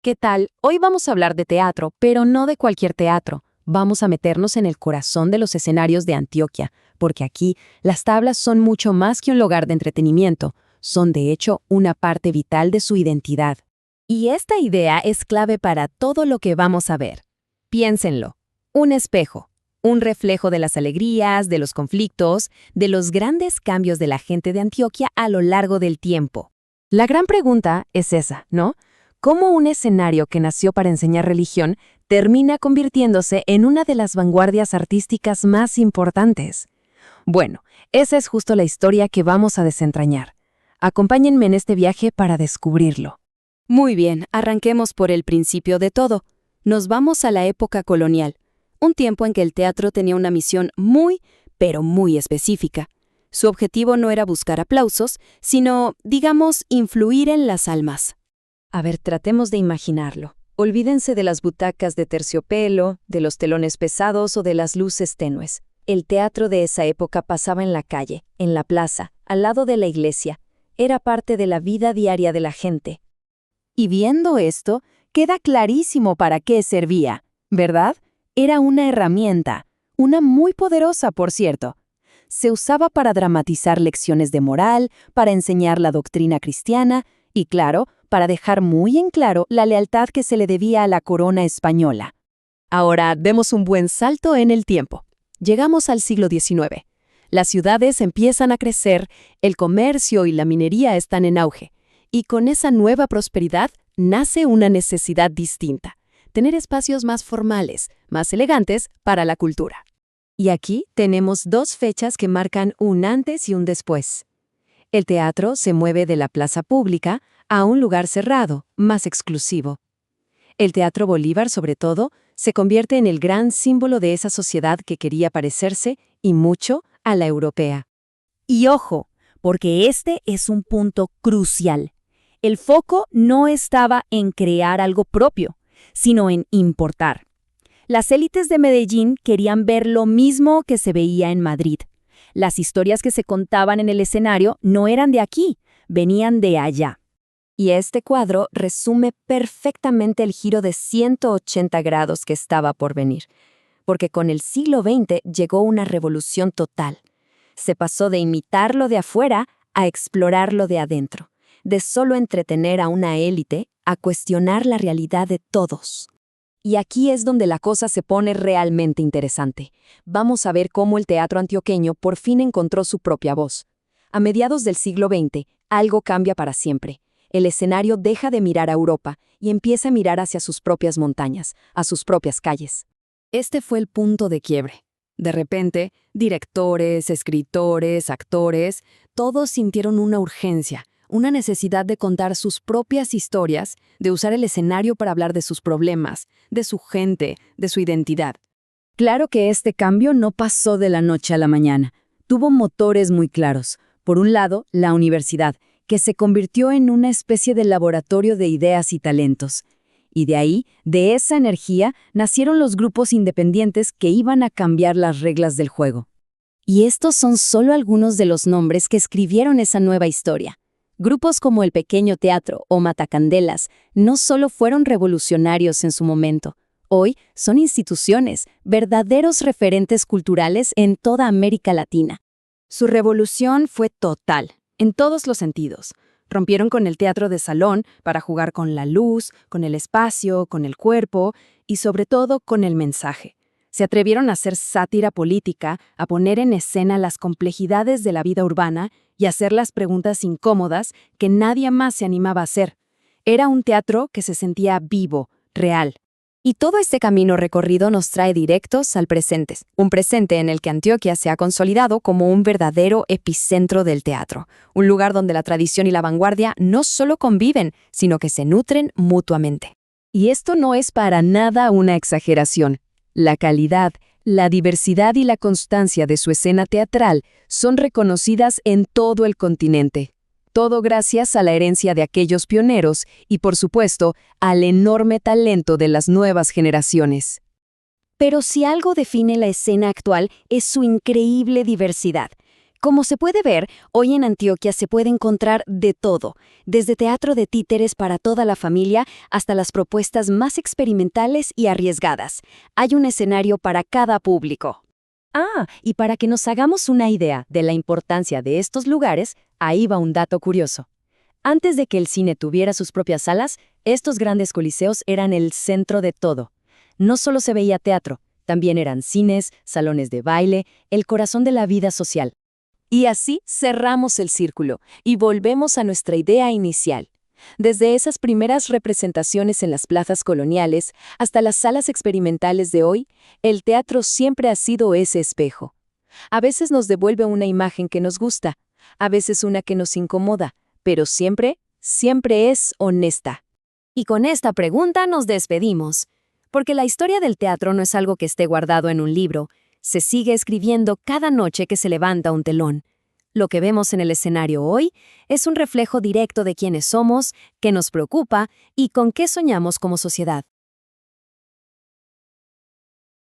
¿Qué tal? Hoy vamos a hablar de teatro, pero no de cualquier teatro. Vamos a meternos en el corazón de los escenarios de Antioquia, porque aquí las tablas son mucho más que un lugar de entretenimiento, son de hecho una parte vital de su identidad. Y esta idea es clave para todo lo que vamos a ver. Piénsenlo, un espejo, un reflejo de las alegrías, de los conflictos, de los grandes cambios de la gente de Antioquia a lo largo del tiempo. La gran pregunta es esa, ¿no? ¿Cómo un escenario que nació para enseñar religión termina convirtiéndose en una de las vanguardias artísticas más importantes? Bueno, esa es justo la historia que vamos a desentrañar. Acompáñenme en este viaje para descubrirlo. Muy bien, arranquemos por el principio de todo. Nos vamos a la época colonial, un tiempo en que el teatro tenía una misión pero muy específica. Su objetivo no era buscar aplausos, sino, digamos, influir en las almas. A ver, tratemos de imaginarlo. Olvídense de las butacas de terciopelo, de los telones pesados o de las luces tenues. El teatro de esa época pasaba en la calle, en la plaza, al lado de la iglesia. Era parte de la vida diaria de la gente. Y viendo esto, queda clarísimo para qué servía, ¿verdad? Era una herramienta, una muy poderosa, por cierto. Se usaba para dramatizar lecciones de moral, para enseñar la doctrina cristiana y, claro, para dejar muy en claro la lealtad que se le debía a la corona española. Ahora demos un buen salto en el tiempo. Llegamos al siglo XIX. Las ciudades empiezan a crecer, el comercio y la minería están en auge, y con esa nueva prosperidad nace una necesidad distinta: tener espacios más formales, más elegantes para la cultura. Y aquí tenemos dos fechas que marcan un antes y un después. El teatro se mueve de la plaza pública a un lugar cerrado, más exclusivo. El Teatro Bolívar, sobre todo, se convierte en el gran símbolo de esa sociedad que quería parecerse, y mucho, a la europea. Y ojo, porque este es un punto crucial. El foco no estaba en crear algo propio, sino en importar. Las élites de Medellín querían ver lo mismo que se veía en Madrid. Las historias que se contaban en el escenario no eran de aquí, venían de allá. Y este cuadro resume perfectamente el giro de 180 grados que estaba por venir, porque con el siglo XX llegó una revolución total. Se pasó de imitar lo de afuera a explorar lo de adentro, de solo entretener a una élite a cuestionar la realidad de todos. Y aquí es donde la cosa se pone realmente interesante. Vamos a ver cómo el teatro antioqueño por fin encontró su propia voz. A mediados del siglo XX, algo cambia para siempre. El escenario deja de mirar a Europa y empieza a mirar hacia sus propias montañas, a sus propias calles. Este fue el punto de quiebre. De repente, directores, escritores, actores, todos sintieron una urgencia, una necesidad de contar sus propias historias, de usar el escenario para hablar de sus problemas, de su gente, de su identidad. Claro que este cambio no pasó de la noche a la mañana. Tuvo motores muy claros. Por un lado, la universidad, que se convirtió en una especie de laboratorio de ideas y talentos. Y de ahí, de esa energía, nacieron los grupos independientes que iban a cambiar las reglas del juego. Y estos son solo algunos de los nombres que escribieron esa nueva historia. Grupos como el Pequeño Teatro o Matacandelas no solo fueron revolucionarios en su momento, hoy son instituciones, verdaderos referentes culturales en toda América Latina. Su revolución fue total, en todos los sentidos. Rompieron con el teatro de salón para jugar con la luz, con el espacio, con el cuerpo y sobre todo con el mensaje. Se atrevieron a hacer sátira política, a poner en escena las complejidades de la vida urbana y a hacer las preguntas incómodas que nadie más se animaba a hacer. Era un teatro que se sentía vivo, real. Y todo este camino recorrido nos trae directos al presente, un presente en el que Antioquia se ha consolidado como un verdadero epicentro del teatro, un lugar donde la tradición y la vanguardia no solo conviven, sino que se nutren mutuamente. Y esto no es para nada una exageración. La calidad, la diversidad y la constancia de su escena teatral son reconocidas en todo el continente. Todo gracias a la herencia de aquellos pioneros y, por supuesto, al enorme talento de las nuevas generaciones. Pero si algo define la escena actual es su increíble diversidad. Como se puede ver, hoy en Antioquia se puede encontrar de todo, desde teatro de títeres para toda la familia hasta las propuestas más experimentales y arriesgadas. Hay un escenario para cada público. Y para que nos hagamos una idea de la importancia de estos lugares, ahí va un dato curioso. Antes de que el cine tuviera sus propias salas, estos grandes coliseos eran el centro de todo. No solo se veía teatro, también eran cines, salones de baile, el corazón de la vida social. Y así cerramos el círculo y volvemos a nuestra idea inicial. Desde esas primeras representaciones en las plazas coloniales hasta las salas experimentales de hoy, el teatro siempre ha sido ese espejo. A veces nos devuelve una imagen que nos gusta, a veces una que nos incomoda, pero siempre, siempre es honesta. Y con esta pregunta nos despedimos, porque la historia del teatro no es algo que esté guardado en un libro, se sigue escribiendo cada noche que se levanta un telón. Lo que vemos en el escenario hoy es un reflejo directo de quiénes somos, qué nos preocupa y con qué soñamos como sociedad.